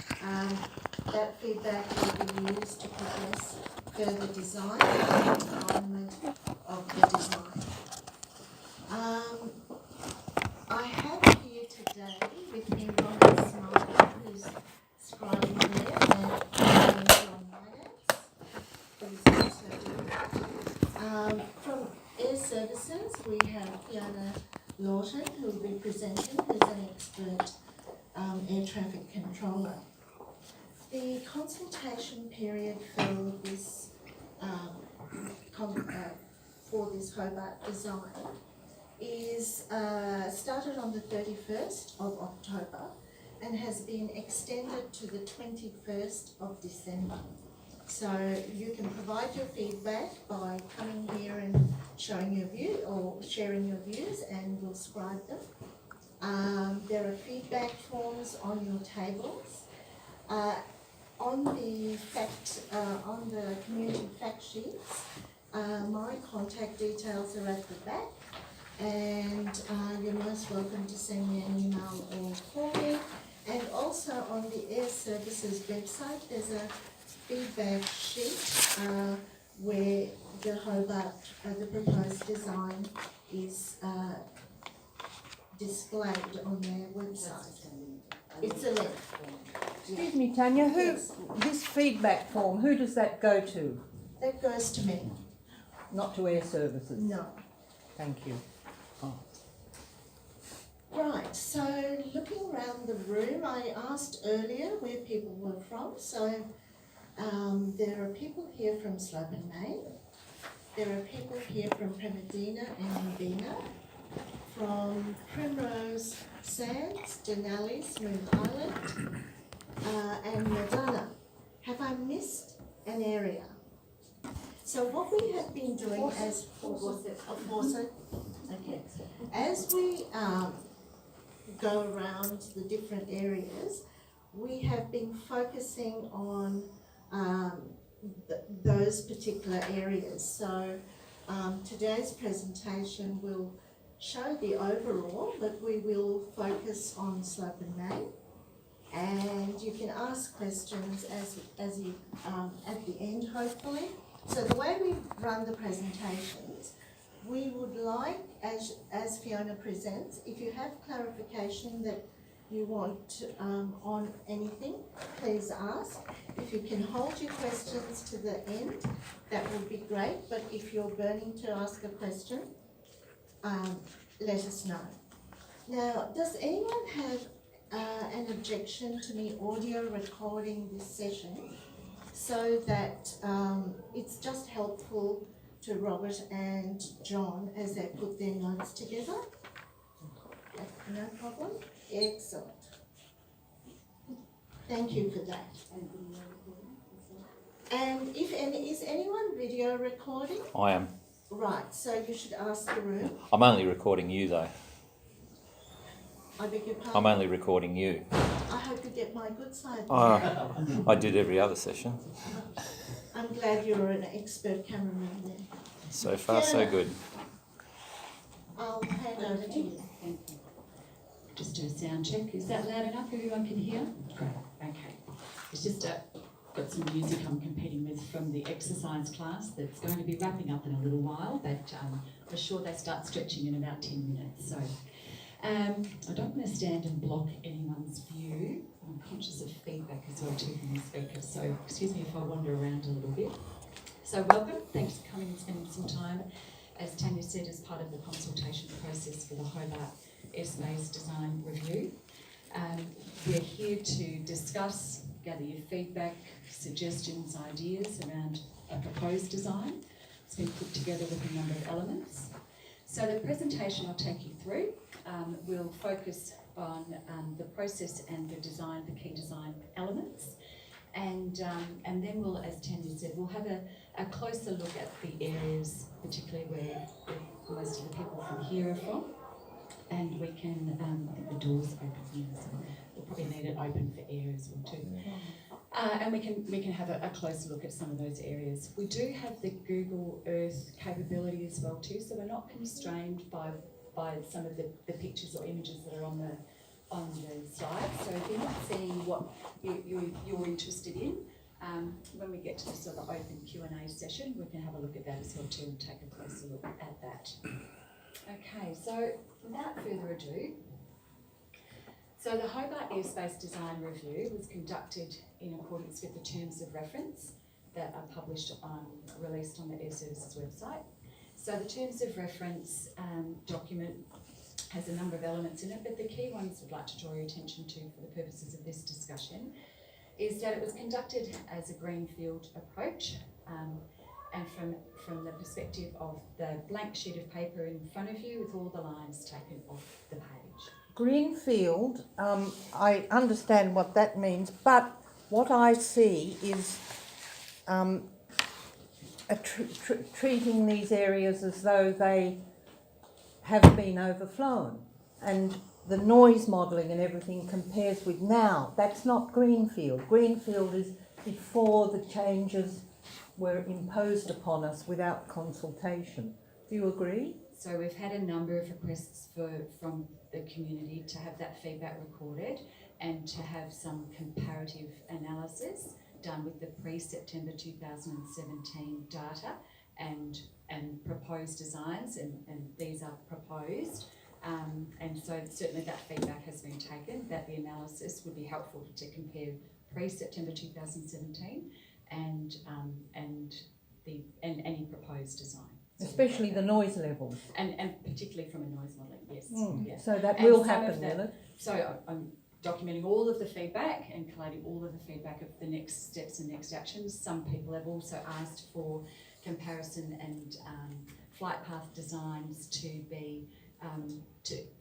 That feedback will be used to progress further design and refinement of the design. I have here today with me Robert Smiley, who's scribing there, and John Myers, who's also doing it. From Air Services, we have Fiona Lawton, who will be presenting, who's an expert air traffic controller. The consultation period for this Hobart design is started on the 31st of October and has been extended to the 21st of December. So you can provide your feedback by coming here and showing your view or sharing your views, and we'll scribe them. There are feedback forms on your tables. On the community fact sheets, my contact details are at the back, and you're most welcome to send me an email or call me. And also on the Air Services website, there's a feedback sheet where the Hobart, the proposed design is displayed on their website. It's a link. Excuse me, Tanya, this feedback form, who does that go to? That goes to me. Not to Air Services? No. Thank you. Oh. Right, so looking around the room, I asked earlier where people were from. So there are people here from Slope and May. There are people here from Premedina and Mbina, from Primrose Sands, Denali, Smooth Island, and Madonna. Have I missed an area? So what we have been doing as okay, as we go around the different areas, we have been focusing on those particular areas. So today's presentation will show the overall, but we will focus on Slope and May. And you can ask questions as you at the end, hopefully. So the way we run the presentations, we would like, as Fiona presents, if you have clarification that you want on anything, please ask. If you can hold your questions to the end, that would be great. But if you're burning to ask a question, let us know. Now, does anyone have an objection to me audio recording this session so that it's just helpful to Robert and John as they put their notes together? No problem? Excellent. Thank you for that. And is anyone video recording? I am. Right, so you should ask the room. I'm only recording you though. I beg your pardon? I'm only recording you. I hope you get my good side. I did every other session. I'm glad you're an expert cameraman there. So far, so good. I'll hand over to you. Thank you. Just do a sound check. Is that loud enough? Everyone can hear? Great. Okay. It's just got some music I'm competing with from the exercise class that's going to be wrapping up in a little while, but for sure they start stretching in about 10 minutes. So I don't want to stand and block anyone's view. I'm conscious of feedback as well too from the speakers, so excuse me if I wander around a little bit. So welcome, thanks for coming and spending some time, as Tanya said, as part of the consultation process for the Hobart Airspace Design Review. We're here to discuss, gather your feedback, suggestions, ideas around a proposed design. It's been put together with a number of elements. So the presentation I'll take you through will focus on the process and the design, the key design elements. And then we'll, as Tanya said, we'll have a closer look at the areas, particularly where most of the people from here are from. And we can, I think the door's open here, so we'll probably need it open for air as well too. And we can have a closer look at some of those areas. We do have the Google Earth capability as well too, so we're not constrained by some of the pictures or images that are on on the slide. So if you're not seeing what you're interested in, when we get to the sort of open Q&A session, we can have a look at that as well too and take a closer look at that. Okay, so without further ado, so the Hobart Airspace Design Review was conducted in accordance with the terms of reference that are released on the Air Services website. So the terms of reference document has a number of elements in it, but the key ones I'd like to draw your attention to for the purposes of this discussion is that it was conducted as a greenfield approach, and from the perspective of the blank sheet of paper in front of you with all the lines taken off the page. Greenfield, I understand what that means, but what I see is treating these areas as though they have been overflown, and the noise modelling and everything compares with now. That's not greenfield. Greenfield is before the changes were imposed upon us without consultation. Do you agree? So we've had a number of requests from the community to have that feedback recorded and to have some comparative analysis done with the pre-September 2017 data and proposed designs, and these are proposed. And so certainly that feedback has been taken, that the analysis would be helpful to compare pre-September 2017 and any proposed design. Especially the noise levels. And particularly from a noise modelling, yes. Yeah. So that will happen, will it? So I'm documenting all of the feedback and collating all of the feedback of the next steps and next actions. Some people have also asked for comparison and flight path designs to be,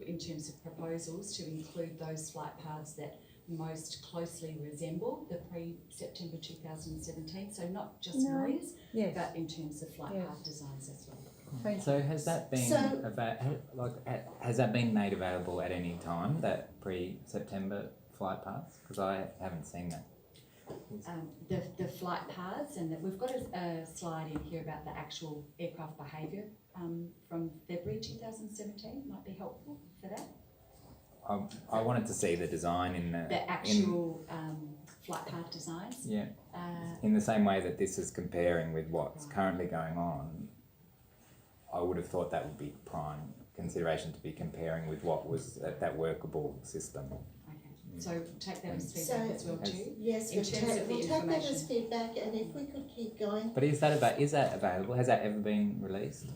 in terms of proposals, to include those flight paths that most closely resemble the pre-September 2017. So not just noise, yes, but in terms of flight path designs as well. So has that been has that been made available at any time, that pre-September flight paths? Because I haven't seen that. The flight paths, and we've got a slide in here about the actual aircraft behaviour from February 2017. Might be helpful for that. I wanted to see the design in the actual flight path designs. Yeah. In the same way that this is comparing with what's currently going on, I would have thought that would be prime consideration, to be comparing with what was that workable system. Okay. So take that as feedback as well too. Yes, we'll take that as feedback, and if we could keep going. But is that available? Has that ever been released?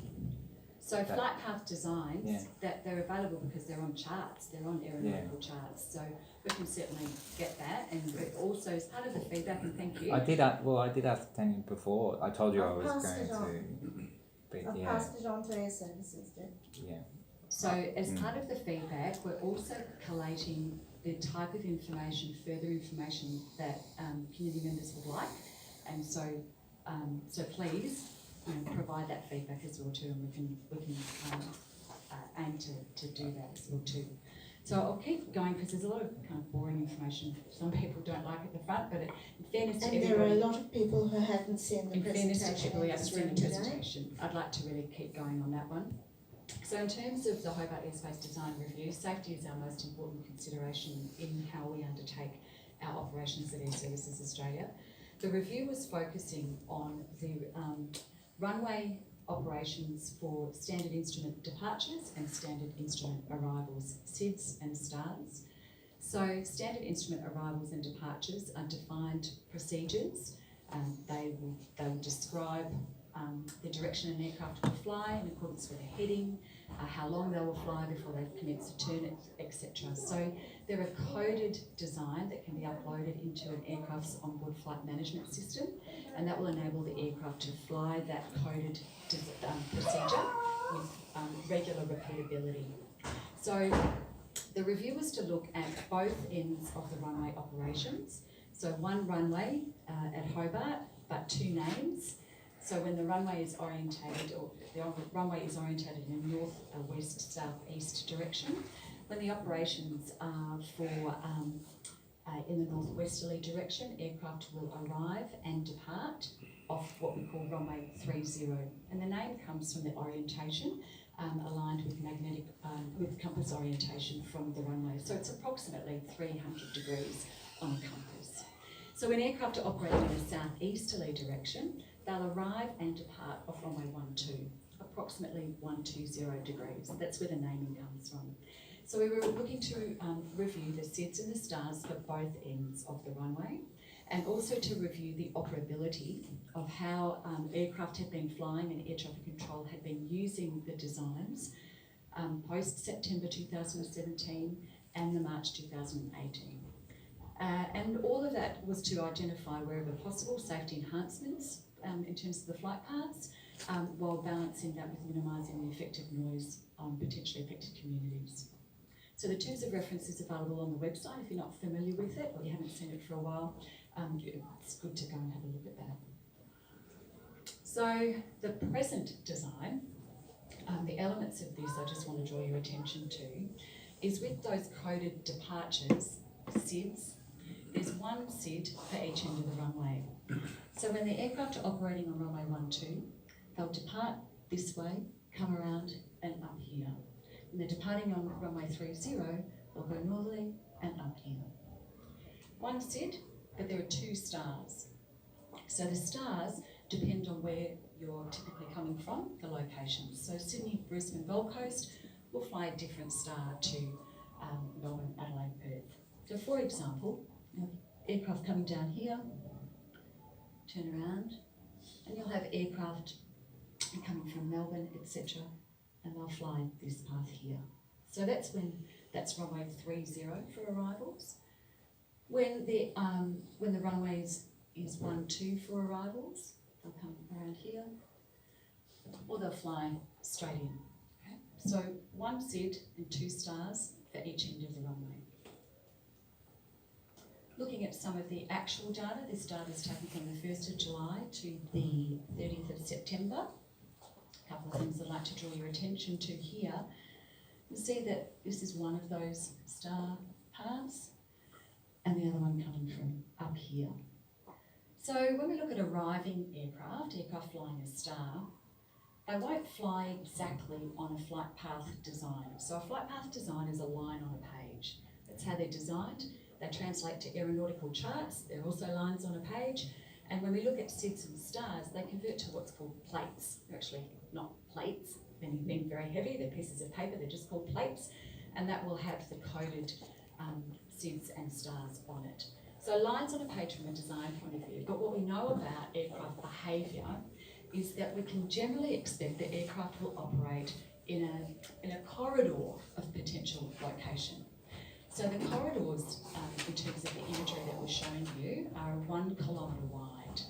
So flight path designs, that they're available because they're on charts, they're on aeronautical charts. So we can certainly get that, and also as part of the feedback, and thank you. I did ask Tanya before. I told you I was going to. But I've passed it on to Air Services, Deb. Yeah. So as part of the feedback, we're also collating the type of information, further information that community members would like, and so please provide that feedback as well too, and we can aim to do that as well too. So I'll keep going because there's a lot of kind of boring information some people don't like at the front, but in fairness to everybody, there are a lot of people who haven't seen the presentation. In fairness to everybody who hasn't seen the presentation, I'd like to really keep going on that one. So in terms of the Hobart Airspace Design Review, safety is our most important consideration in how we undertake our operations at Air Services Australia. The review was focusing on the runway operations for standard instrument departures and standard instrument arrivals, SIDS and STARS. So standard instrument arrivals and departures are defined procedures. They will describe the direction an aircraft will fly in accordance with a heading, how long they will fly before they commence a turn, etc. So they're a coded design that can be uploaded into an aircraft's onboard flight management system, and that will enable the aircraft to fly that coded procedure with regular repeatability. So the review was to look at both ends of the runway operations. So one runway at Hobart, but two names. So when the runway is orientated, or the runway is orientated in a north, west, south, east direction, when the operations are for in the northwesterly direction, aircraft will arrive and depart off what we call runway 30. And the name comes from the orientation aligned with magnetic, with compass orientation from the runway. So it's approximately 300 degrees on a compass. So when aircraft are operating in a southeasterly direction, they'll arrive and depart off runway 12, approximately 120 degrees. That's where the naming comes from. So we were looking to review the SIDS and the stars for both ends of the runway, and also to review the operability of how aircraft had been flying and air traffic control had been using the designs post-September 2017 and the March 2018. And all of that was to identify wherever possible safety enhancements in terms of the flight paths, while balancing that with minimising the effective noise on potentially affected communities. So the terms of reference is available on the website if you're not familiar with it or you haven't seen it for a while. It's good to go and have a look at that. So the present design, the elements of this I just want to draw your attention to, is with those coded departures, SIDs, there's one SID for each end of the runway. So when the aircraft are operating on runway 12, they'll depart this way, come around and up here. When they're departing on runway 30, they'll go northerly and up here. One SID, but there are two stars. So the stars depend on where you're typically coming from, the locations. So Sydney, Brisbane, Gold Coast will fly a different star to Melbourne, Adelaide, Perth. So for example, you have aircraft coming down here, turn around, and you'll have aircraft coming from Melbourne, etc., and they'll fly this path here. So that's runway 30 for arrivals. When the runway is 12 for arrivals, they'll come around here, or they'll fly straight in. Okay? So one SID and two stars for each end of the runway. Looking at some of the actual data, this data is taken from the 1st of July to the 30th of September. A couple of things I'd like to draw your attention to here. You'll see that this is one of those star paths, and the other one coming from up here. So when we look at arriving aircraft flying a star, they won't fly exactly on a flight path design. So a flight path design is a line on a page. That's how they're designed. They translate to aeronautical charts. They're also lines on a page. And when we look at SIDs and stars, they convert to what's called plates. They're actually not plates, meaning very heavy. They're pieces of paper. They're just called plates. And that will have the coded SIDs and stars on it. So lines on a page from a design point of view. But what we know about aircraft behaviour is that we can generally expect that aircraft will operate in a corridor of potential location. So the corridors, in terms of the imagery that we're showing you, are 1 kilometre wide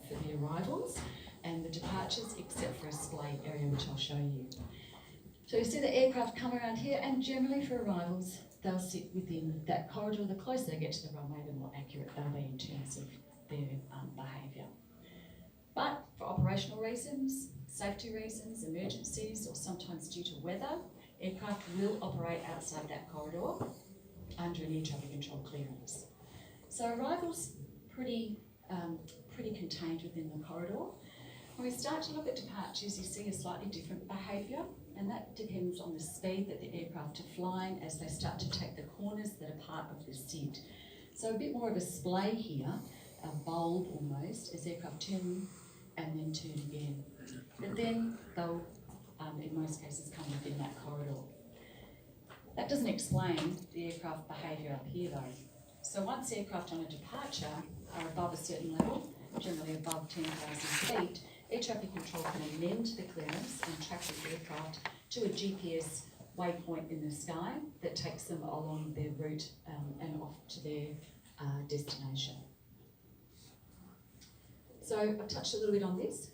for the arrivals and the departures, except for a splay area, which I'll show you. So you see the aircraft come around here, and generally for arrivals, they'll sit within that corridor. The closer they get to the runway, the more accurate they'll be in terms of their behaviour. But for operational reasons, safety reasons, emergencies, or sometimes due to weather, aircraft will operate outside that corridor under an air traffic control clearance. So arrivals pretty contained within the corridor. When we start to look at departures, you see a slightly different behaviour, and that depends on the speed that the aircraft are flying as they start to take the corners that are part of the SID. So a bit more of a splay here, a bulb almost, as aircraft turn and then turn again. But then they'll, in most cases, come within that corridor. That doesn't explain the aircraft behaviour up here though. So once aircraft on a departure are above a certain level, generally above 10,000 feet, air traffic control can amend the clearance and track the aircraft to a GPS waypoint in the sky that takes them along their route and off to their destination. So I've touched a little bit on this.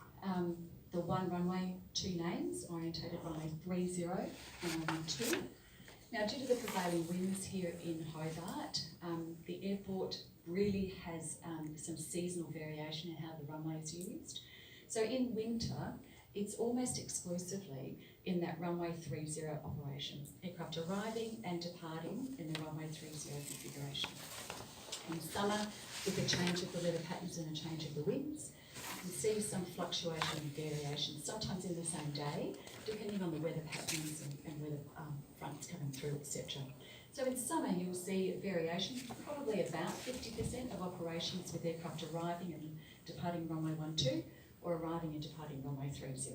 The one runway, two names, orientated runway 30 and runway 2. Now, due to the prevailing winds here in Hobart, the airport really has some seasonal variation in how the runway is used. So in winter, it's almost exclusively in that runway 30 operation. Aircraft arriving and departing in the runway 30 configuration. In summer, with a change of the weather patterns and a change of the winds, You can see some fluctuation and variation, sometimes in the same day, depending on the weather patterns and weather fronts coming through, etc. So in summer, you'll see variation, probably about 50% of operations with aircraft arriving and departing runway 12 or arriving and departing runway 30.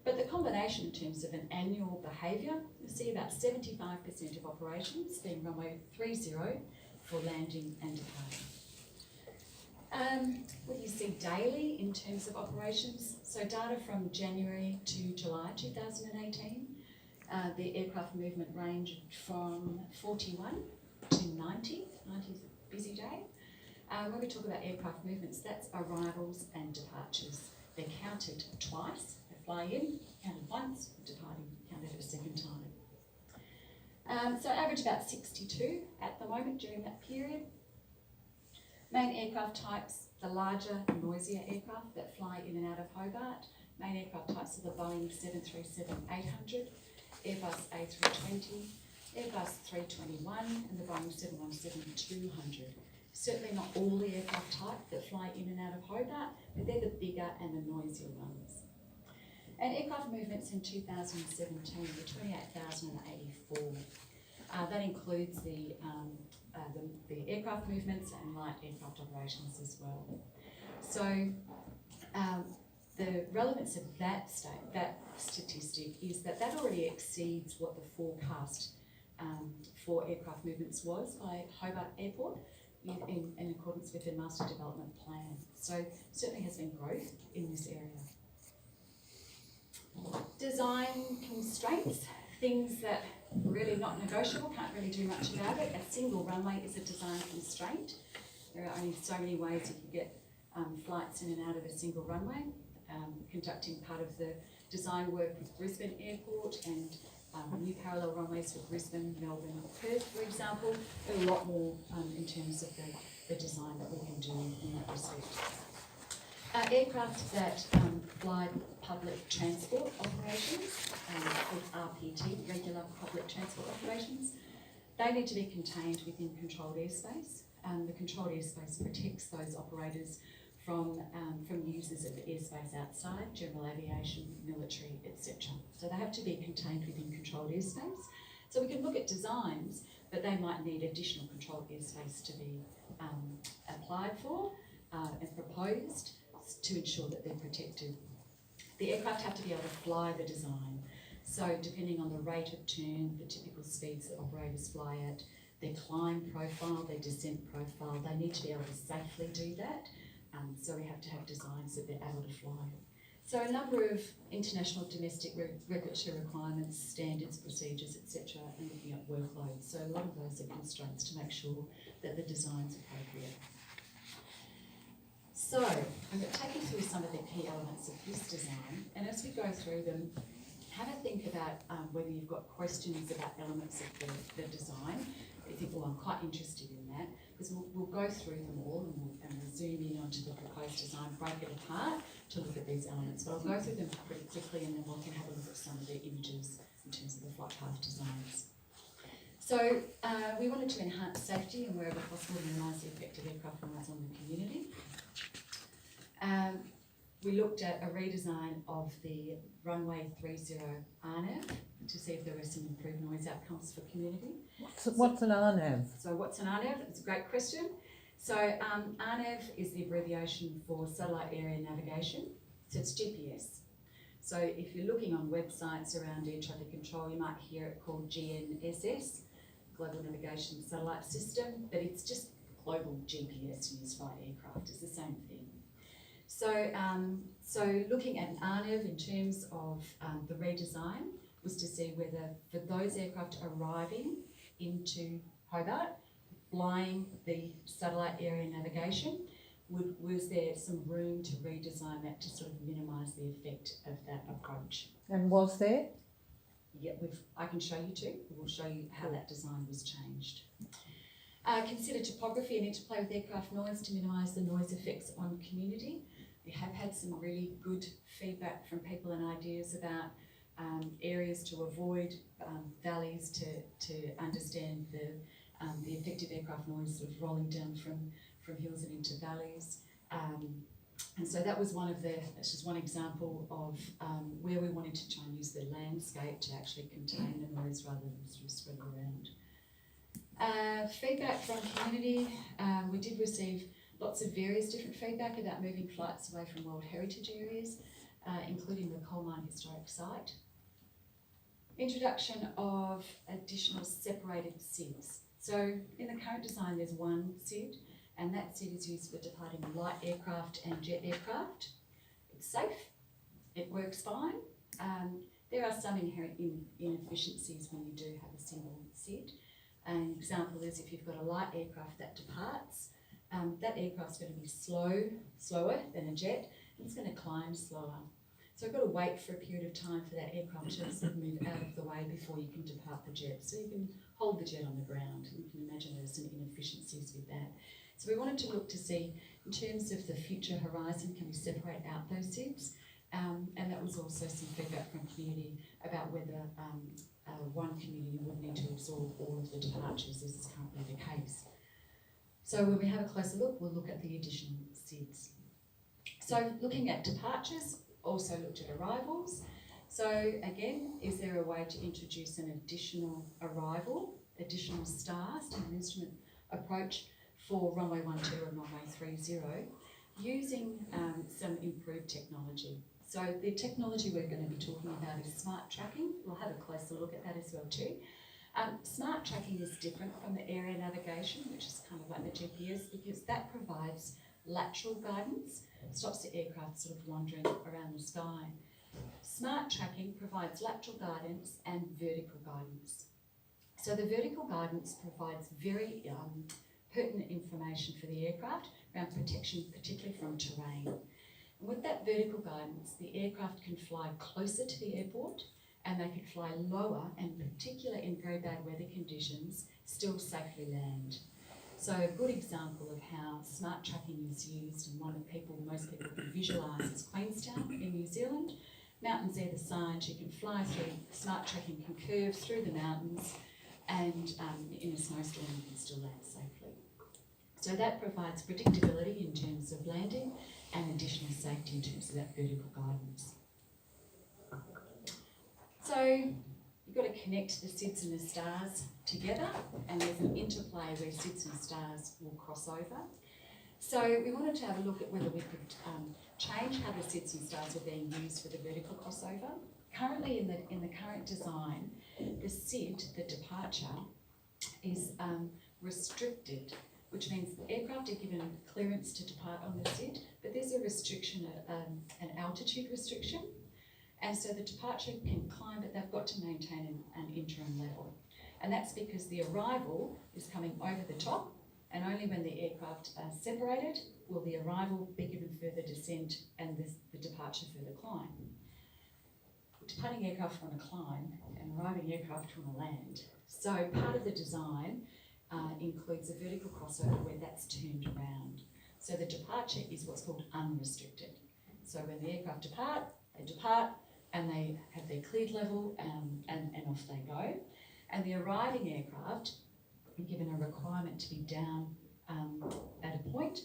But the combination in terms of an annual behaviour, you'll see about 75% of operations being runway 30 for landing and departing. What do you see daily in terms of operations? So data from January to July 2018, the aircraft movement ranged from 41 to 90. 90 is a busy day. When we talk about aircraft movements, that's arrivals and departures. They're counted twice. They fly in, counted once, departing, counted a second time. So average about 62 at the moment during that period. Main aircraft types, the larger, noisier aircraft that fly in and out of Hobart. Main aircraft types are the Boeing 737-800, Airbus A320, Airbus 321 and the Boeing 717-200. Certainly not all the aircraft type that fly in and out of Hobart, but they're the bigger and the noisier ones. And aircraft movements in 2017 were 28,084. That includes the aircraft movements and light aircraft operations as well. So the relevance of that statistic is that already exceeds what the forecast for aircraft movements was by Hobart Airport in accordance with their master development plan. So certainly has been growth in this area. Design constraints, things that really not negotiable, can't really do much about it. A single runway is a design constraint. There are only so many ways you can get flights in and out of a single runway. Conducting part of the design work with Brisbane Airport and new parallel runways for Brisbane, Melbourne, Perth, for example. There are a lot more in terms of the design that we can do in that respect. Aircraft that fly public transport operations, called RPT, regular public transport operations, they need to be contained within controlled airspace. The controlled airspace protects those operators from users of the airspace outside, general aviation, military, etc. So they have to be contained within controlled airspace. So we can look at designs, but they might need additional controlled airspace to be applied for and proposed to ensure that they're protected. The aircraft have to be able to fly the design. So depending on the rate of turn, the typical speeds that operators fly at, their climb profile, their descent profile, they need to be able to safely do that. So we have to have designs that they're able to fly. So a number of international, domestic regulatory requirements, standards, procedures, etc., and looking at workloads. So a lot of those are constraints to make sure that the design's appropriate. So I'm going to take you through some of the key elements of this design, and as we go through them, have a think about whether you've got questions about elements of the design. You think, well, I'm quite interested in that, because we'll go through them all and we'll zoom in onto the proposed design, break it apart to look at these elements. But I'll go through them pretty quickly and then we can have a look at some of the images in terms of the flight path designs. So we wanted to enhance safety and wherever possible minimise the effect of aircraft noise on the community. We looked at a redesign of the runway 30 RNAV to see if there were some improved noise outcomes for community. What's an RNAV? So what's an RNAV? It's a great question. So RNAV is the abbreviation for satellite area navigation. So it's GPS. So if you're looking on websites around air traffic control, you might hear it called GNSS, Global Navigation Satellite System, but it's just global GPS used by aircraft. It's the same thing. So looking at an RNAV in terms of the redesign was to see whether for those aircraft arriving into Hobart, flying the satellite area navigation, was there some room to redesign that to sort of minimise the effect of that approach? And was there? Yeah, I can show you too. We'll show you how that design was changed. Consider topography and interplay with aircraft noise to minimise the noise effects on community. We have had some really good feedback from people and ideas about areas to avoid, valleys to understand the effective aircraft noise sort of rolling down from hills and into valleys. And so that was that's just one example of where we wanted to try and use the landscape to actually contain the noise rather than sort of spread it around. Feedback from community, we did receive lots of various different feedback about moving flights away from World Heritage areas, including the Coal Mine Historic Site. Introduction of additional separated SIDs. So in the current design there's one SID, and that SID is used for departing light aircraft and jet aircraft. It's safe, it works fine. There are some inherent inefficiencies when you do have a single SID. An example is if you've got a light aircraft that departs, that aircraft's going to be slower than a jet, and it's going to climb slower. So you've got to wait for a period of time for that aircraft to sort of move out of the way before you can depart the jet. So you can hold the jet on the ground, and you can imagine there's some inefficiencies with that. So we wanted to look to see, in terms of the future horizon, can we separate out those SIDs? And that was also some feedback from community about whether one community would need to absorb all of the departures, as is currently the case. So when we have a closer look, we'll look at the additional SIDs. So looking at departures, also looked at arrivals. So again, is there a way to introduce an additional arrival, additional stars to an instrument approach for runway 12 and runway 30 using some improved technology? So the technology we're going to be talking about is smart tracking. We'll have a closer look at that as well too. Smart tracking is different from the area navigation, which is kind of like the GPS, because that provides lateral guidance, stops the aircraft sort of wandering around the sky. Smart tracking provides lateral guidance and vertical guidance. So the vertical guidance provides very pertinent information for the aircraft around protection, particularly from terrain. And with that vertical guidance, the aircraft can fly closer to the airport, and they can fly lower, and particularly in very bad weather conditions, still safely land. So a good example of how smart tracking is used, and one that most people can visualise, is Queenstown in New Zealand. Mountains either side, you can fly through, smart tracking can curve through the mountains, and in a snowstorm you can still land safely. So that provides predictability in terms of landing and additional safety in terms of that vertical guidance. So you've got to connect the SIDs and the stars together, and there's an interplay where SIDs and stars will cross over. So we wanted to have a look at whether we could change how the SIDs and stars are being used for the vertical crossover. Currently in the current design, the SID, the departure, is restricted, which means the aircraft are given clearance to depart on the SID, but there's a restriction, an altitude restriction. And so the departure can climb, but they've got to maintain an interim level. And that's because the arrival is coming over the top, and only when the aircraft are separated will the arrival be given further descent and the departure further climb. Departing aircraft want to climb and arriving aircraft want to land. So part of the design includes a vertical crossover where that's turned around. So the departure is what's called unrestricted. So when the aircraft depart, they depart, and they have their cleared level and off they go. And the arriving aircraft are given a requirement to be down at a point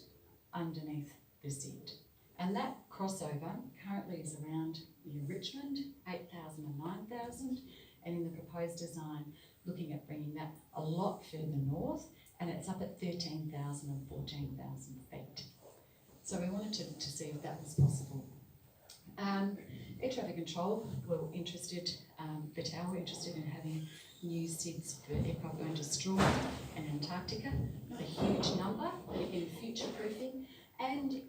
underneath the SID. And that crossover currently is around near Richmond, 8,000 and 9,000, and in the proposed design, looking at bringing that a lot further north, and it's up at 13,000 and 14,000 feet. So we wanted to see if that was possible. Air traffic control were interested, Battelle were interested in having new SIDs for aircraft going to Straw and Antarctica. Not a huge number, but again, future-proofing and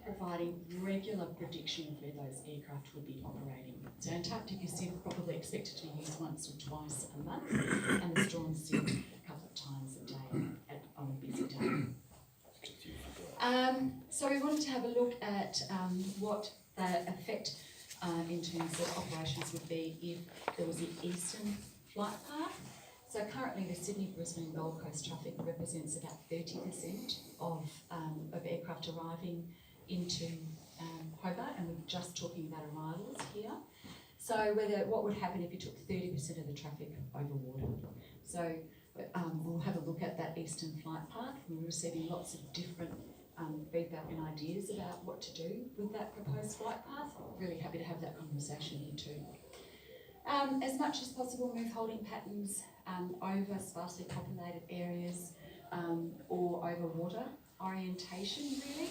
providing regular prediction of where those aircraft would be operating. So Antarctica SID probably expected to be used once or twice a month, and the Straw SID a couple of times a day on a busy day. So we wanted to have a look at what the effect in terms of operations would be if there was an eastern flight path. So currently the Sydney, Brisbane and Gold Coast traffic represents about 30% of aircraft arriving into Hobart, and we're just talking about arrivals here. So what would happen if you took 30% of the traffic over water? So we'll have a look at that eastern flight path. We're receiving lots of different feedback feedback and ideas about what to do with that proposed flight path. Really happy to have that conversation here too. As much as possible, move holding patterns over sparsely populated areas or over water orientation, really.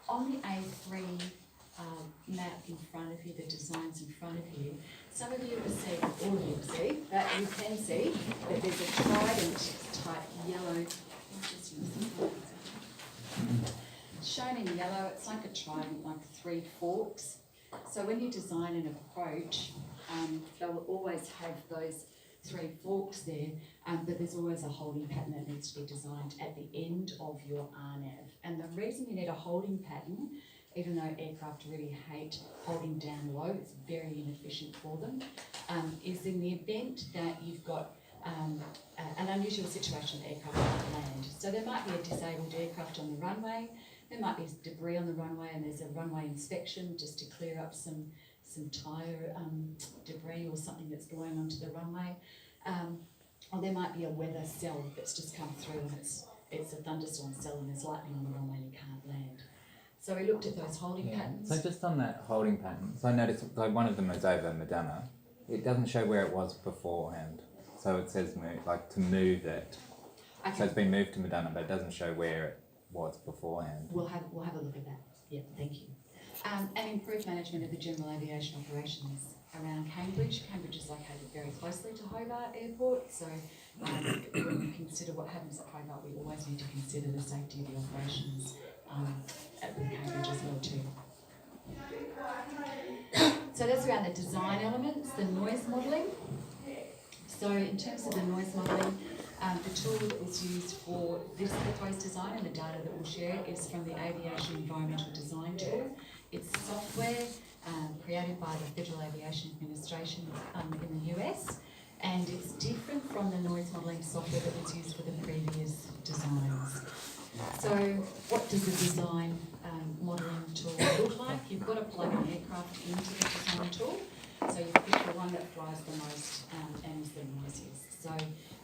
On the A3 map in front of you, the designs in front of you, some of you will see, all of you will see, that you can see that there's a trident type yellow, shown in yellow. It's like a trident, like 3 forks. So when you design an approach, they will always have those 3 forks there, but there's always a holding pattern that needs to be designed at the end of your RNAV. And the reason you need a holding pattern, even though aircraft really hate holding down low, it's very inefficient for them, is in the event that you've got an unusual situation the aircraft can't land. So there might be a disabled aircraft on the runway, there might be debris on the runway, and there's a runway inspection just to clear up some tyre debris or something that's going onto the runway. Or there might be a weather cell that's just come through and it's a thunderstorm cell and there's lightning on the runway and you can't land. So we looked at those holding patterns. So just on that holding pattern, so I noticed like one of them is over Madonna. It doesn't show where it was beforehand. So it says move, like to move it. Okay. So it's been moved to Madonna, but it doesn't show where it was beforehand. We'll have a look at that. Yeah, thank you. And improved management of the general aviation operations around Cambridge. Cambridge is located very closely to Hobart Airport, so when we consider what happens at Hobart, we always need to consider the safety of the operations at Cambridge as well too. So that's around the design elements, the noise modelling. So in terms of the noise modelling, the tool that was used for this proposed design and the data that we'll share is from the Aviation Environmental Design Tool. It's software created by the Federal Aviation Administration in the US, and it's different from the noise modelling software that was used for the previous designs. So what does the design modelling tool look like? You've got to plug an aircraft into the design tool, so you pick the one that flies the most and is the noisiest. So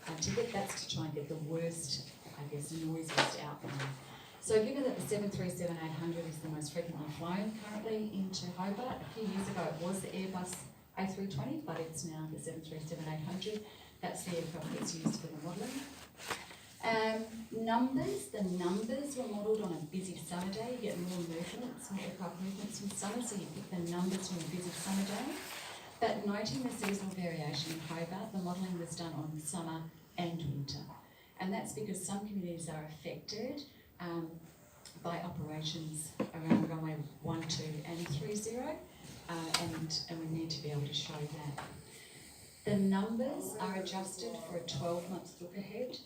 to get that's to try and get the worst, I guess, noisiest outcome. So given that the 737-800 is the most frequently flown currently into Hobart, a few years ago it was the Airbus A320, but it's now the 737-800. That's the aircraft that's used for the modelling. The numbers were modelled on a busy summer day. You get more movements, more aircraft movements in summer, so you pick the numbers from a busy summer day. But noting the seasonal variation in Hobart, the modelling was done on summer and winter. And that's because some communities are affected by operations around runway 12 and 30, and we need to be able to show that. The numbers are adjusted for a 12-month look ahead.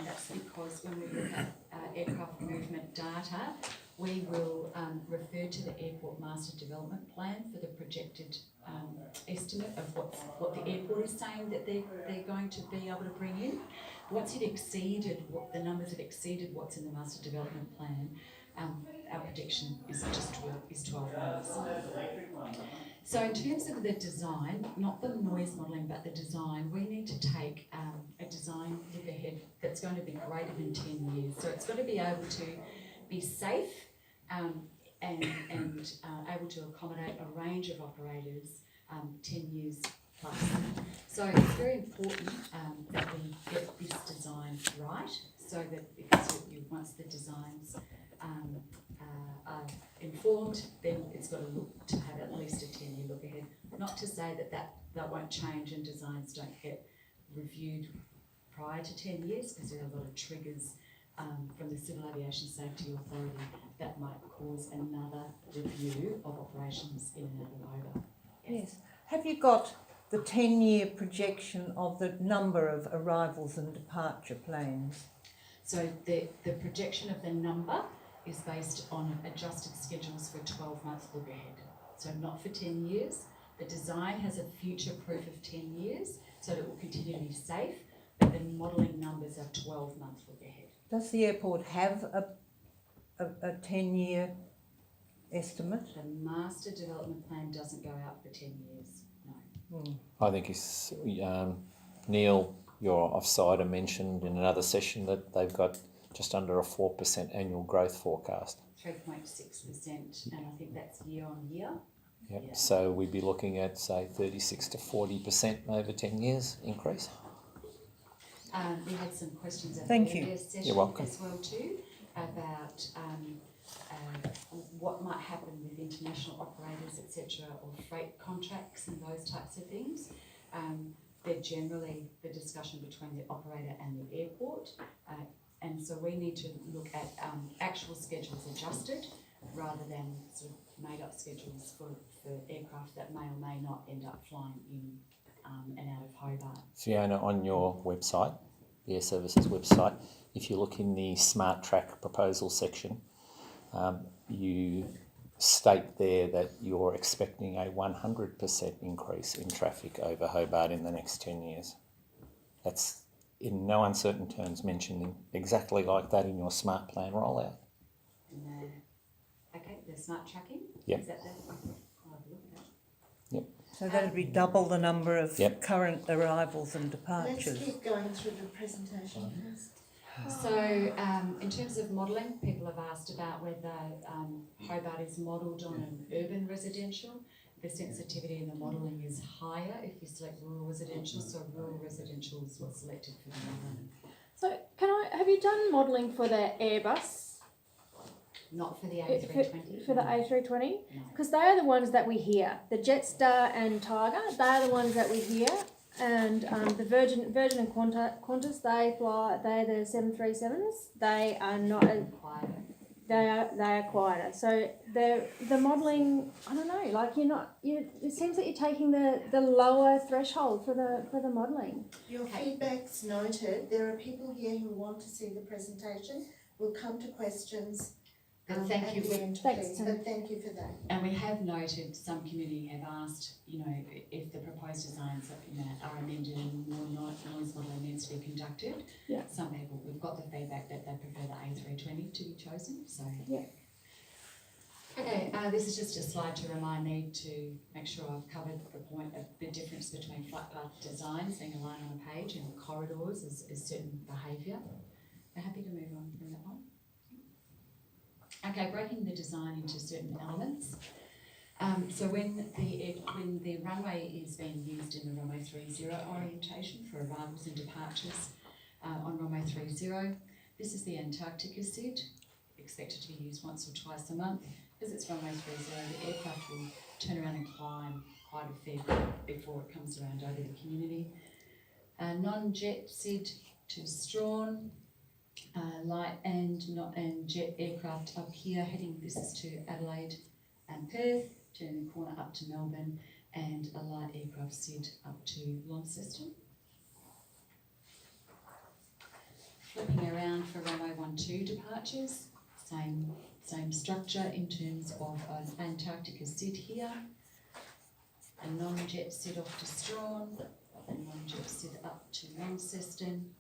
That's because when we look at aircraft movement data, we will refer to the Airport Master Development Plan for the projected estimate of what the airport is saying that they're going to be able to bring in. Once you've exceeded what the numbers have exceeded what's in the Master Development Plan, our prediction is 12 months. So in terms of the design, not the noise modelling, but the design, we need to take a design look ahead that's going to be greater than 10 years. So it's got to be able to be safe and able to accommodate a range of operators 10 years plus. So it's very important that we get this design right, so that because once the designs are informed, then it's got to look to have at least a 10-year look ahead. Not to say that won't change and designs don't get reviewed prior to 10 years, because there are a lot of triggers from the Civil Aviation Safety Authority that might cause another review of operations in and out of Hobart. Yes. Have you got the 10-year projection of the number of arrivals and departure planes? So the projection of the number is based on adjusted schedules for a 12-month look ahead. So not for 10 years. The design has a future proof of 10 years, so that it will continue to be safe, but the modelling numbers are 12-month look ahead. Does the airport have a 10-year estimate? The Master Development Plan doesn't go out for 10 years, no. I think it's, Neil, your offsider, mentioned in another session that they've got just under a 4% annual growth forecast. 3.6%, and I think that's year on year. Yep. Yeah. So we'd be looking at, say, 36 to 40% over 10 years increase. We had some questions at Thank the you. earlier session You're welcome. as well too, about what might happen with international operators, etc., or freight contracts and those types of things. They're generally the discussion between the operator and the airport, and so we need to look at actual schedules adjusted rather than sort of made up schedules for aircraft that may or may not end up flying in and out of Hobart. Fiona, on your website, the Air Services website, if you look in the Smart Track proposal section, you state there that you're expecting a 100% increase in traffic over Hobart in the next 10 years. That's in no uncertain terms mentioned exactly like that in your smart plan rollout. And the smart tracking? Yep. Is that the... I'll have a look at that. Yep. So that'd be double the number of Yep. current arrivals and Let's departures. keep going through the presentation first. So, in terms of modelling, people have asked about whether Hobart is modelled on an urban residential. The sensitivity in the modelling is higher if you select rural residential, so rural residential is what's selected for the modelling. So, have you done modelling for the Airbus, Not for the A320. for the A320? No. Because they are the ones that we hear. The Jetstar and Tiger, they are the ones that we hear. And the Virgin and Qantas, they're the 737s. They are not. They are quieter. So the modelling, I don't know. Like it seems that you're taking the lower threshold for the modelling. Your feedback's noted. There are people here who want to see the presentation. We'll come to questions But thank at you. the end, Thanks, please. Tim. But thank you for that. And we have noted some community have asked, if the proposed designs are amended and more noise modelling needs to be conducted. Yeah. Some people, we've got the feedback that they prefer the A320 to be chosen, so. Yeah. Okay, this is just a slide to remind me to make sure I've covered the point of the difference between flight path designs being a line on a page and corridors is certain behaviour. I'm happy to move on from that one. Okay, breaking the design into certain elements. So when the runway is being used in the runway 30 orientation for arrivals and departures on runway 30, this is the Antarctica SID, expected to be used once or twice a month. As it's runway 30, the aircraft will turn around and climb quite a fair bit before it comes around over the community. Non-jet SID to Strawn. Light and jet aircraft up here heading, this is to Adelaide and Perth, turning the corner up to Melbourne, and a light aircraft SID up to Launceston. Flipping around for runway 12 departures, same structure in terms of an Antarctica SID here, a non-jet SID off to Strawn, a non-jet SID up to Launceston,